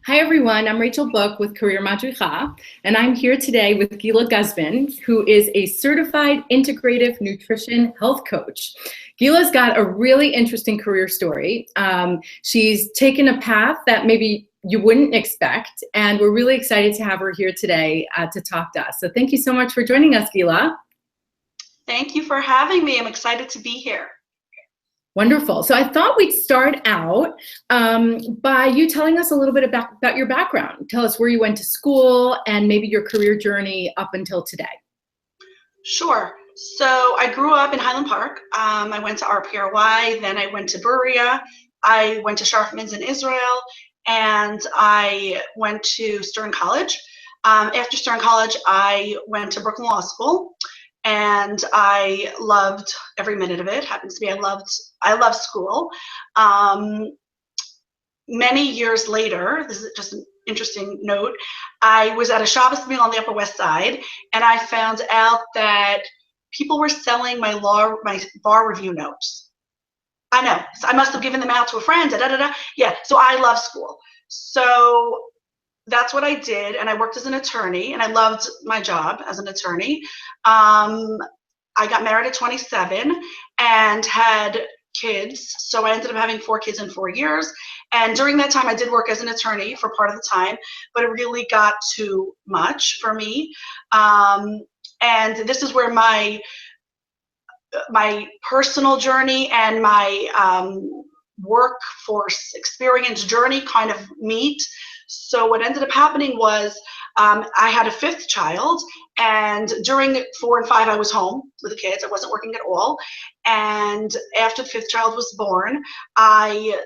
Hi everyone, I'm Rachel Book with Career Madricha, and I'm here today with Gila Guzman, who is a certified integrative nutrition health coach. Gila's got a really interesting career story. She's taken a path that maybe you wouldn't expect, and we're really excited to have her here today to talk to us. So thank you so much for joining us, Gila. Thank you for having me. I'm excited to be here. Wonderful. So I thought we'd start out by you telling us a little bit about your background. Tell us where you went to school and maybe your career journey up until today. Sure. So I grew up in Highland Park. I went to RPRY, then I went to Berea. I went to Sharfman's in Israel, and I went to Stern College. After Stern College, I went to Brooklyn Law School, and I loved every minute of it. Happens to be I love school. Many years later, this is just an interesting note, I was at a Shabbos meal on the Upper West Side, and I found out that people were selling my bar review notes. I know, so I must have given them out to a friend. Yeah, so I love school. So that's what I did, and I worked as an attorney, and I loved my job as an attorney. I got married at 27 and had kids, so I ended up having 4 kids in 4 years. And during that time, I did work as an attorney for part of the time, but it really got too much for me. And this is where my personal journey and my workforce experience journey kind of meet. So what ended up happening was I had a 5th child, and during 4 and 5 I was home with the kids. I wasn't working at all. And after the 5th child was born, I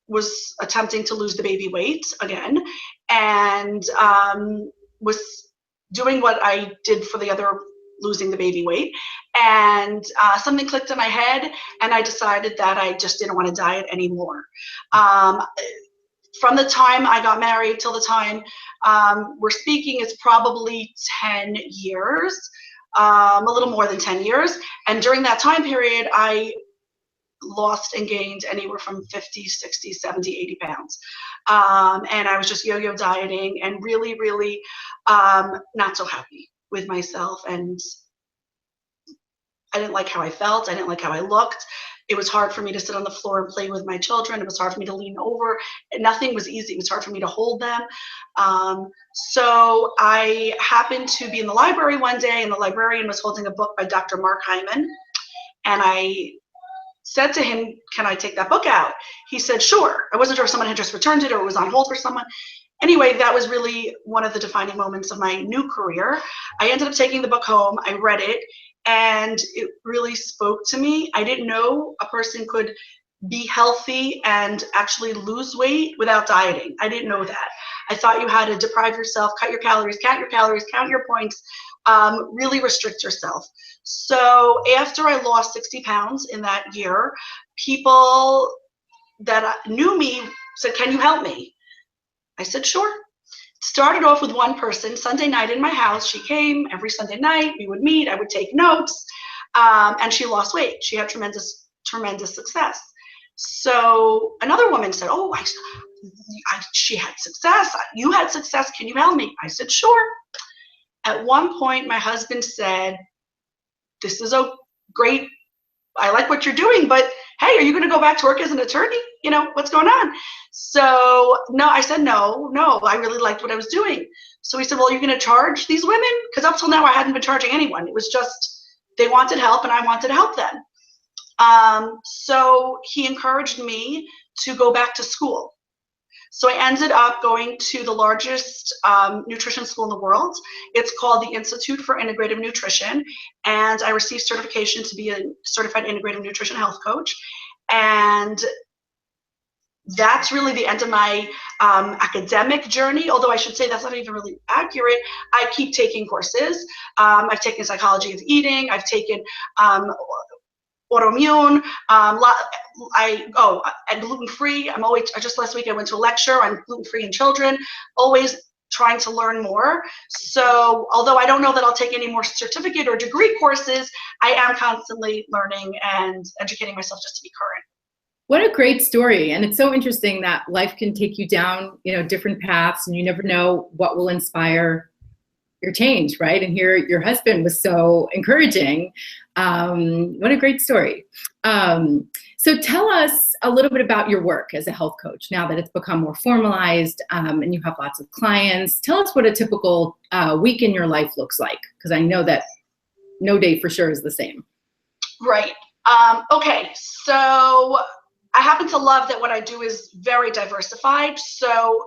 was attempting to lose the baby weight again, and was doing what I did for the other, losing the baby weight, and something clicked in my head, and I decided that I just didn't want to diet anymore. From the time I got married till the time we're speaking, it's probably 10 years, a little more than 10 years. And during that time period, I lost and gained anywhere from 50, 60, 70, 80 pounds. And I was just yo-yo dieting and really, really not so happy with myself. And I didn't like how I felt. I didn't like how I looked. It was hard for me to sit on the floor and play with my children. It was hard for me to lean over. Nothing was easy. It was hard for me to hold them. So I happened to be in the library one day, and the librarian was holding a book by Dr. Mark Hyman. And I said to him, "Can I take that book out?" He said, "Sure." I wasn't sure if someone had just returned it or it was on hold for someone. Anyway, that was really one of the defining moments of my new career. I ended up taking the book home. I read it, and it really spoke to me. I didn't know a person could be healthy and actually lose weight without dieting. I didn't know that. I thought you had to deprive yourself, cut your calories, count your points, really restrict yourself. So after I lost 60 pounds in that year, people that knew me said, "Can you help me?" I said, "Sure." Started off with one person, Sunday night in my house. She came every Sunday night. We would meet. I would take notes, and she lost weight. She had tremendous success. So another woman said, "Oh, she had success. You had success. Can you help me?" I said, "Sure." At one point, my husband said, "This is a great, I like what you're doing, but hey, are you going to go back to work as an attorney? You know, what's going on?" So no, I said, no, I really liked what I was doing. So he said, "Well, you're going to charge these women?" Because up till now, I hadn't been charging anyone. It was just, they wanted help and I wanted to help them. So he encouraged me to go back to school. So I ended up going to the largest nutrition school in the world. It's called the Institute for Integrative Nutrition, and I received certification to be a certified integrative nutrition health coach. And that's really the end of my academic journey, although I should say that's not even really accurate. I keep taking courses. I've taken psychology of eating. I've taken autoimmune. And gluten-free. Just last week I went to a lecture on gluten-free in children, always trying to learn more. So although I don't know that I'll take any more certificate or degree courses, I am constantly learning and educating myself just to be current. What a great story. And it's so interesting that life can take you down, different paths, and you never know what will inspire your change, right? And here your husband was so encouraging. What a great story. So tell us a little bit about your work as a health coach now that it's become more formalized, and you have lots of clients. Tell us what a typical week in your life looks like, because I know that no day for sure is the same. Right. Okay. So I happen to love that what I do is very diversified. So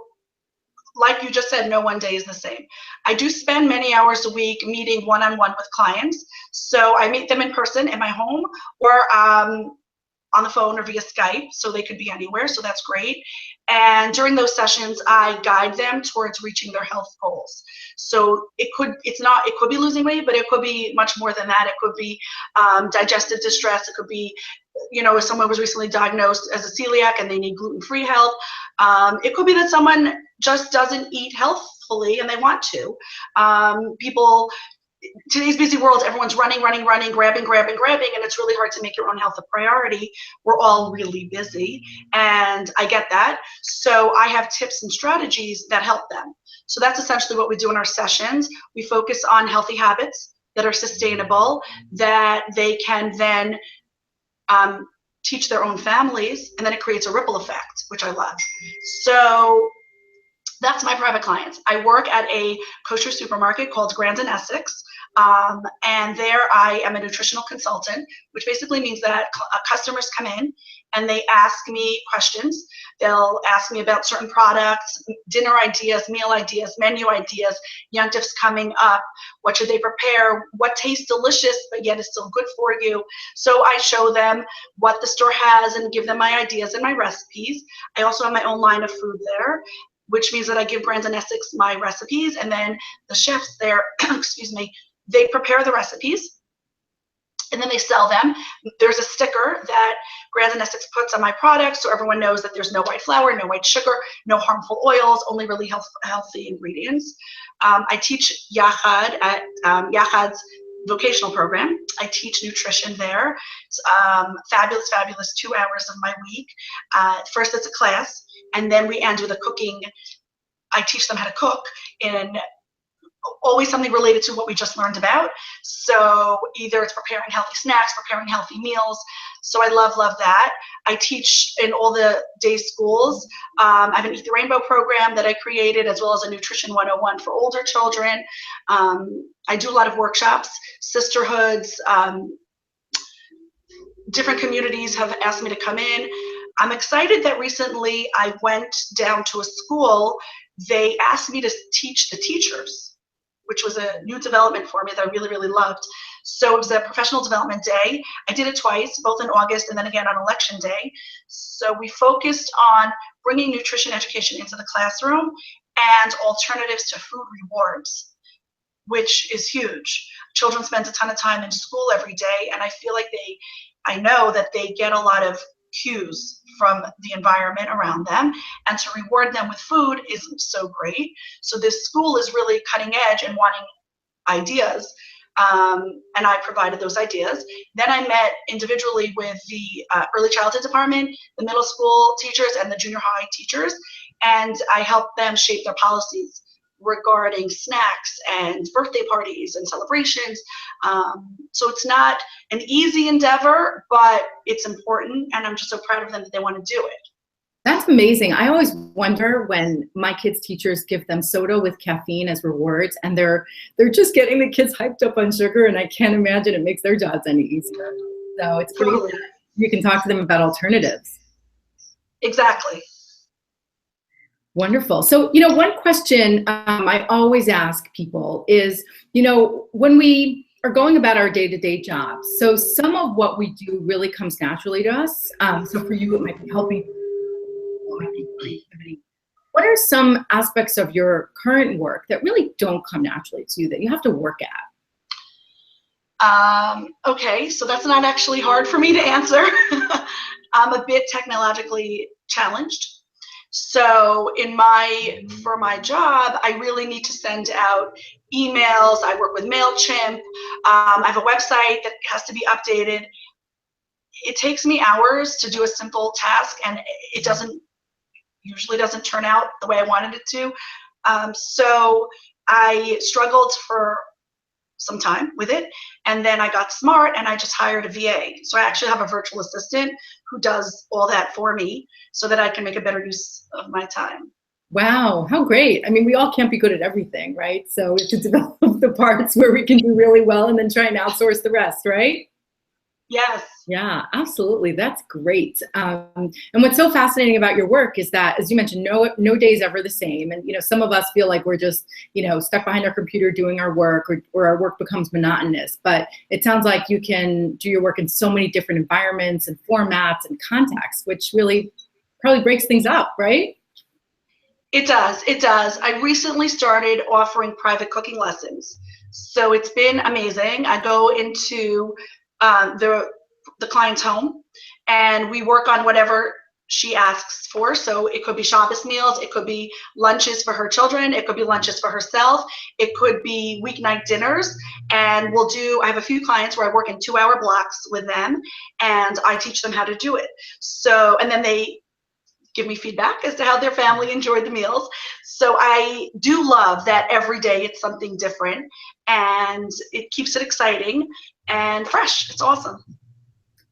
like you just said, no one day is the same. I do spend many hours a week meeting one-on-one with clients. So I meet them in person in my home, or on the phone or via Skype, so they could be anywhere, so that's great. And during those sessions, I guide them towards reaching their health goals. So it could be losing weight, but it could be much more than that. It could be digestive distress. It could be, if someone was recently diagnosed as a celiac and they need gluten-free health. It could be that someone just doesn't eat healthfully and they want to. Today's busy world, everyone's running, grabbing, and it's really hard to make your own health a priority. We're all really busy, and I get that. So I have tips and strategies that help them. So that's essentially what we do in our sessions. We focus on healthy habits that are sustainable, that they can then teach their own families, and then it creates a ripple effect, which I love. So that's my private clients. I work at a kosher supermarket called Grand and Essex, and there I am a nutritional consultant, which basically means that customers come in and they ask me questions. They'll ask me about certain products, dinner ideas, meal ideas, menu ideas, Yontif's coming up, what should they prepare, what tastes delicious but yet is still good for you. So I show them what the store has and give them my ideas and my recipes. I also have my own line of food there, which means that I give Brands and Essex my recipes, and then the chefs there, excuse me, they prepare the recipes, and then they sell them. There's a sticker that Brands and Essex puts on my products, so everyone knows that there's no white flour, no white sugar, no harmful oils, only really healthy ingredients. I teach Yachad at Yachad's vocational program. I teach nutrition there. It's, fabulous 2 hours of my week. First it's a class, and then we end with a cooking. I teach them how to cook in always something related to what we just learned about. So either it's preparing healthy snacks, preparing healthy meals. So I love that. I teach in all the day schools. I have an Eat the Rainbow program that I created, as well as a Nutrition 101 for older children. I do a lot of workshops, sisterhoods. Different communities have asked me to come in. I'm excited that recently I went down to a school. They asked me to teach the teachers, which was a new development for me that I really loved. So it was a professional development day. I did it twice, both in August and then again on election day. So we focused on bringing nutrition education into the classroom and alternatives to food rewards, which is huge. Children spend a ton of time in school every day, and I feel like I know that they get a lot of cues from the environment around them, and to reward them with food isn't so great. So this school is really cutting edge and wanting ideas, and I provided those ideas. Then I met individually with the early childhood department, the middle school teachers, and the junior high teachers, and I helped them shape their policies regarding snacks and birthday parties and celebrations. So it's not an easy endeavor, but it's important, and I'm just so proud of them that they want to do it. That's amazing. I always wonder when my kids' teachers give them soda with caffeine as rewards, and they're just getting the kids hyped up on sugar, and I can't imagine it makes their jobs any easier. So it's great that you can talk to them about alternatives. Exactly. Wonderful. So, one question I always ask people is, when we are going about our day-to-day jobs, so some of what we do really comes naturally to us. So for you, it might be helping, it might be creativity. What are some aspects of your current work that really don't come naturally to you, that you have to work at? Okay, so that's not actually hard for me to answer. I'm a bit technologically challenged. So for my job, I really need to send out emails. I work with MailChimp. I have a website that has to be updated. it takes me hours to do a simple task, and it usually doesn't turn out the way I wanted it to. So I struggled for some time with it, and then I got smart and I just hired a VA. So I actually have a virtual assistant who does all that for me so that I can make a better use of my time. Wow, how great. I mean, we all can't be good at everything, right? So we have to develop the parts where we can do really well and then try and outsource the rest, right? Yes. Yeah, absolutely. That's great. And what's so fascinating about your work is that, as you mentioned, no day is ever the same. And, some of us feel like we're just, stuck behind our computer doing our work, or our work becomes monotonous. But it sounds like you can do your work in so many different environments and formats and contexts, which really probably breaks things up, right? It does. It does. I recently started offering private cooking lessons. So it's been amazing. I go into the client's home and we work on whatever she asks for. So it could be Shabbos meals, it could be lunches for her children, it could be lunches for herself, it could be weeknight dinners. And I have a few clients where I work in 2-hour blocks with them and I teach them how to do it. So, and then they give me feedback as to how their family enjoyed the meals. So I do love that every day it's something different and it keeps it exciting and fresh. It's awesome.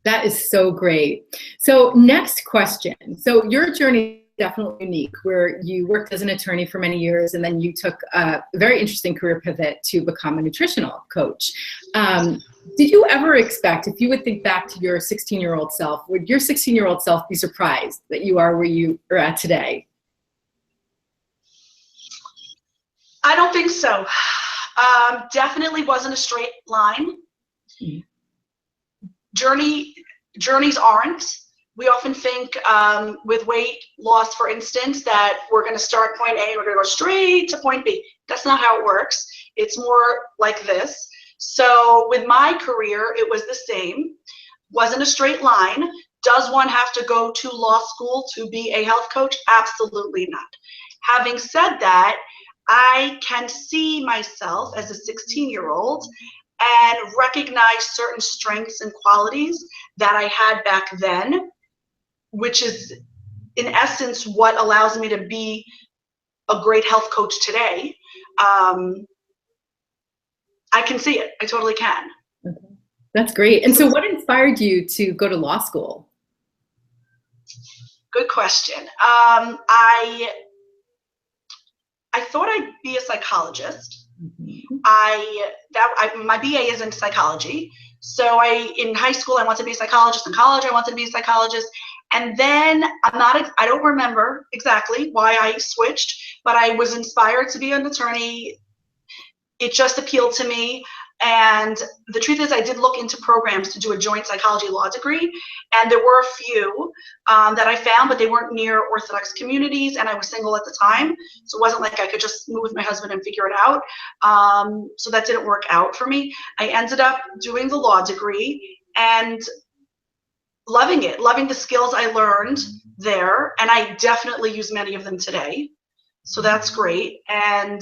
That is so great. So next question. So your journey is definitely unique, where you worked as an attorney for many years and then you took a very interesting career pivot to become a nutritional coach. Did you ever expect, if you would think back to your 16-year-old self, would your 16-year-old self be surprised that you are where you are at today? I don't think so. Definitely wasn't a straight line. Journeys aren't. We often think with weight loss, for instance, that we're going to start point A, we're going to go straight to point B. That's not how it works. It's more like this. So with my career, it was the same. Wasn't a straight line. Does one have to go to law school to be a health coach? Absolutely not. Having said that, I can see myself as a 16-year-old and recognize certain strengths and qualities that I had back then, which is in essence what allows me to be a great health coach today. I can see it. I totally can. Okay. That's great. And so what inspired you to go to law school? Good question. I thought I'd be a psychologist. Mm-hmm. My BA is in psychology. So in high school, I wanted to be a psychologist. In college, I wanted to be a psychologist. And then I don't remember exactly why I switched, but I was inspired to be an attorney. It just appealed to me. And the truth is I did look into programs to do a joint psychology law degree. And there were a few that I found, but they weren't near Orthodox communities. And I was single at the time. So it wasn't like I could just move with my husband and figure it out. So that didn't work out for me. I ended up doing the law degree and loving it, loving the skills I learned there. And I definitely use many of them today. So that's great. And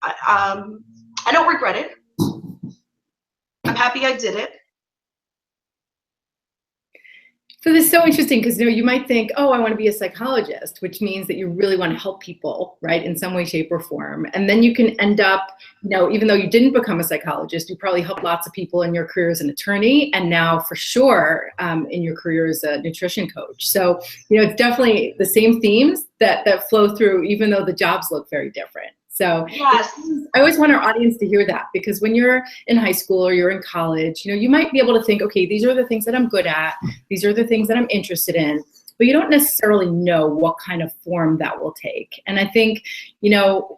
I don't regret it. I'm happy I did it. So this is so interesting because you might think, oh, I want to be a psychologist, which means that you really want to help people, right, in some way, shape, or form. And then you can end up, even though you didn't become a psychologist, you probably helped lots of people in your career as an attorney, and now for sure in your career as a nutrition coach. So it's definitely the same themes that flow through, even though the jobs look very different. So yes. I always want our audience to hear that, because when you're in high school or you're in college, you might be able to think, okay, these are the things that I'm good at. These are the things that I'm interested in, but you don't necessarily know what kind of form that will take. And I think,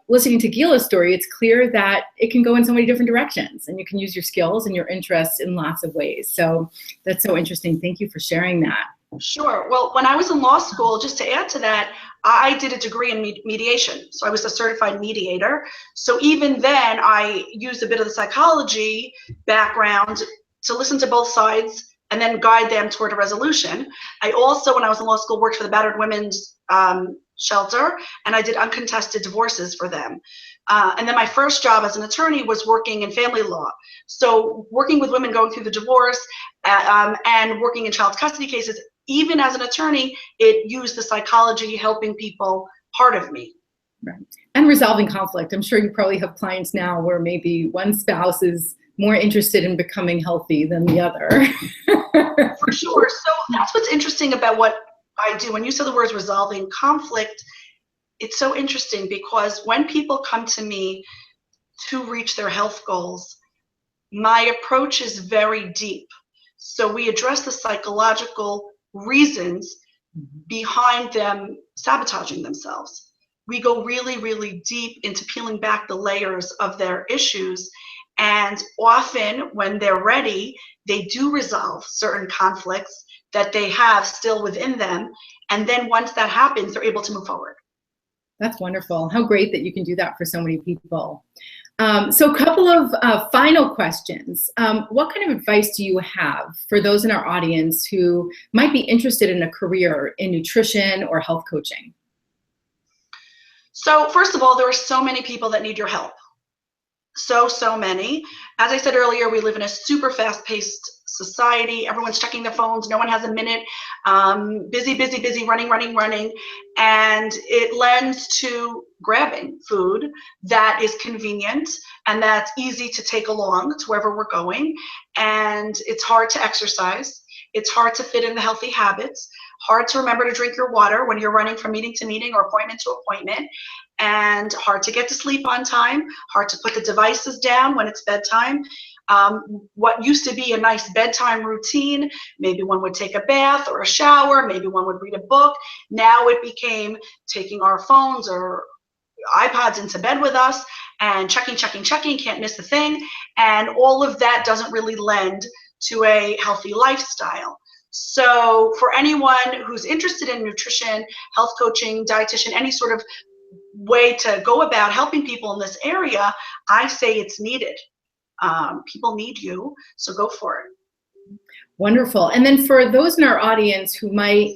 listening to Gila's story, it's clear that it can go in so many different directions and you can use your skills and your interests in lots of ways. So that's so interesting. Thank you for sharing that. Sure. Well, when I was in law school, just to add to that, I did a degree in mediation. So I was a certified mediator. So even then, I used a bit of the psychology background to listen to both sides and then guide them toward a resolution. I also, when I was in law school, worked for the Battered Women's shelter, and I did uncontested divorces for them. And then my first job as an attorney was working in family law. So working with women going through the divorce and working in child custody cases, even as an attorney, it used the psychology helping people part of me. Right. And resolving conflict. I'm sure you probably have clients now where maybe one spouse is more interested in becoming healthy than the other. For sure. So that's what's interesting about what I do. When you say the words resolving conflict, it's so interesting because when people come to me to reach their health goals, my approach is very deep. So we address the psychological reasons behind them sabotaging themselves. We go really, really deep into peeling back the layers of their issues. And often when they're ready, they do resolve certain conflicts that they have still within them. And then once that happens, they're able to move forward. That's wonderful. How great that you can do that for so many people. So a couple of final questions. What kind of advice do you have for those in our audience who might be interested in a career in nutrition or health coaching? So first of all, there are so many people that need your help. So many. As I said earlier, we live in a super fast-paced society. Everyone's checking their phones. No one has a minute. Busy, running. And it lends to grabbing food that is convenient and that's easy to take along to wherever we're going. And it's hard to exercise. It's hard to fit in the healthy habits. Hard to remember to drink your water when you're running from meeting to meeting or appointment to appointment, and hard to get to sleep on time, hard to put the devices down when it's bedtime. What used to be a nice bedtime routine, maybe one would take a bath or a shower, maybe one would read a book. Now it became taking our phones or iPods into bed with us and checking, can't miss a thing. And all of that doesn't really lend to a healthy lifestyle. So for anyone who's interested in nutrition, health coaching, dietitian, any sort of way to go about helping people in this area, I say it's needed. People need you, so go for it. Wonderful. And then for those in our audience who might,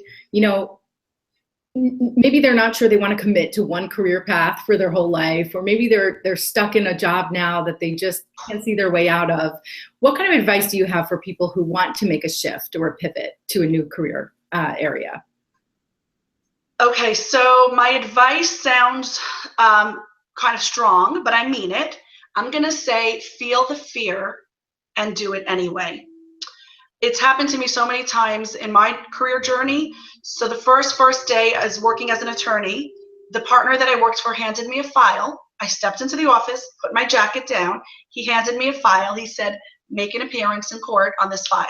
maybe they're not sure they want to commit to one career path for their whole life, or maybe they're stuck in a job now that they just can't see their way out of. What kind of advice do you have for people who want to make a shift or a pivot to a new career area? Okay, so my advice sounds kind of strong, but I mean it. I'm going to say feel the fear and do it anyway. It's happened to me so many times in my career journey. So the first day as working as an attorney, the partner that I worked for handed me a file. I stepped into the office, put my jacket down. He handed me a file. He said, make an appearance in court on this file.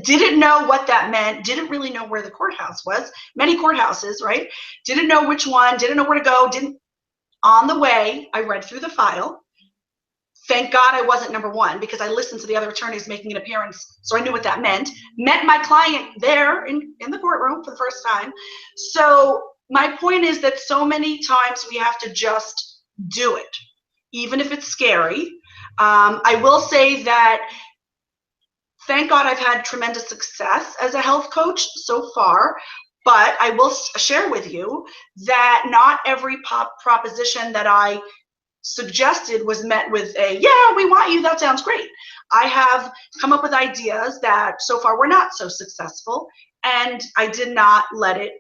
Didn't know what that meant, didn't really know where the courthouse was. Many courthouses, right? Didn't know which one, didn't know where to go. On the way, I read through the file. Thank God I wasn't number one because I listened to the other attorneys making an appearance, so I knew what that meant. Met my client there in the courtroom for the first time. So my point is that so many times we have to just do it, even if it's scary. I will say that thank God I've had tremendous success as a health coach so far, but I will share with you that not every proposition that I suggested was met with a, yeah, we want you, that sounds great. I have come up with ideas that so far were not so successful, and I did not let it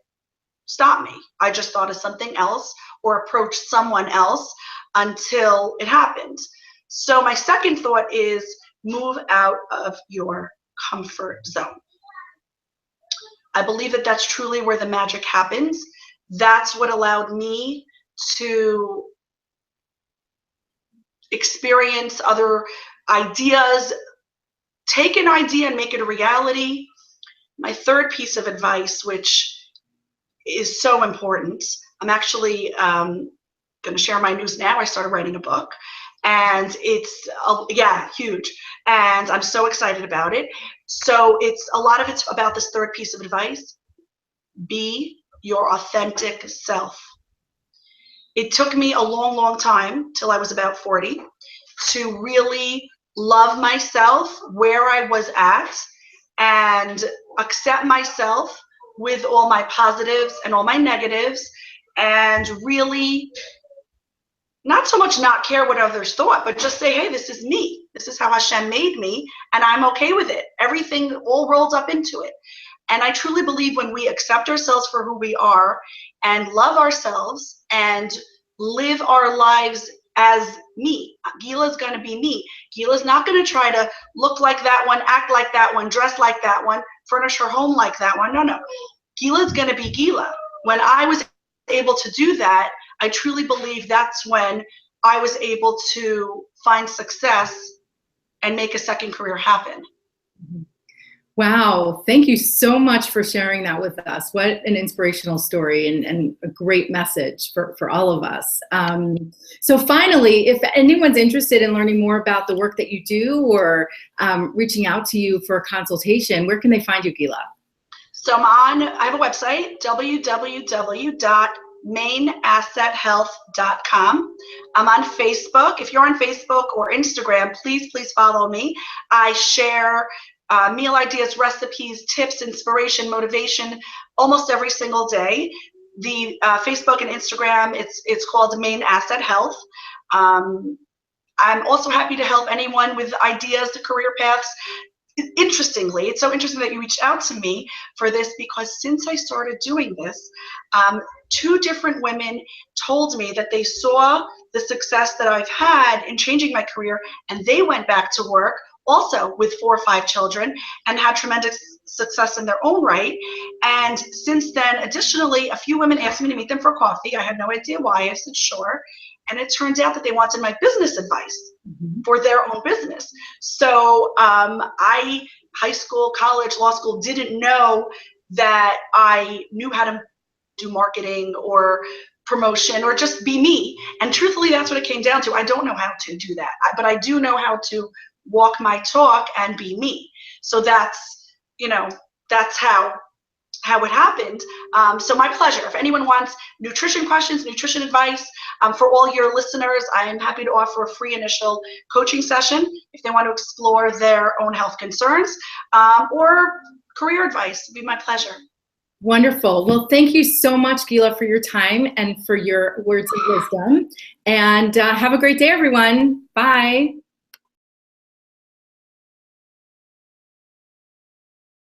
stop me. I just thought of something else or approached someone else until it happened. So my second thought is move out of your comfort zone. I believe that that's truly where the magic happens. That's what allowed me to experience other ideas, take an idea and make it a reality. My third piece of advice, which is so important, I'm actually going to share my news now. I started writing a book, and it's huge, and I'm so excited about it. So a lot of it's about this third piece of advice: be your authentic self. It took me a long time till I was about 40 to really love myself where I was at and accept myself with all my positives and all my negatives, and really not so much not care what others thought, but just say, hey, this is me. This is how Hashem made me, and I'm okay with it. Everything all rolled up into it. And I truly believe when we accept ourselves for who we are and love ourselves and live our lives as me, Gila's going to be me. Gila's not going to try to look like that one, act like that one, dress like that one, furnish her home like that one. No, no. Gila's going to be Gila. When I was able to do that, I truly believe that's when I was able to find success and make a second career happen. Wow, thank you so much for sharing that with us. What an inspirational story and a great message for all of us. So finally, if anyone's interested in learning more about the work that you do or reaching out to you for a consultation, where can they find you, Gila? So I have a website, www.mainassethealth.com. I'm on Facebook. If you're on Facebook or Instagram, please follow me. I share meal ideas, recipes, tips, inspiration, motivation almost every single day. The Facebook and Instagram, it's called Main Asset Health. I'm also happy to help anyone with ideas to career paths. Interestingly, it's so interesting that you reached out to me for this, because since I started doing this, 2 different women told me that they saw the success that I've had in changing my career, and they went back to work also with 4 or 5 children and had tremendous success in their own right. And since then, additionally, a few women asked me to meet them for coffee. I had no idea why. I said, sure. And it turns out that they wanted my business advice for their own business. So I, high school, college, law school, didn't know that I knew how to do marketing or promotion or just be me. And truthfully, that's what it came down to. I don't know how to do that, but I do know how to walk my talk and be me. So that's, that's how it happened. So my pleasure. If anyone wants nutrition questions, nutrition advice, for all your listeners, I am happy to offer a free initial coaching session if they want to explore their own health concerns, or career advice. It'd be my pleasure. Wonderful. Well, thank you so much, Gila, for your time and for your words of wisdom. And have a great day, everyone. Bye.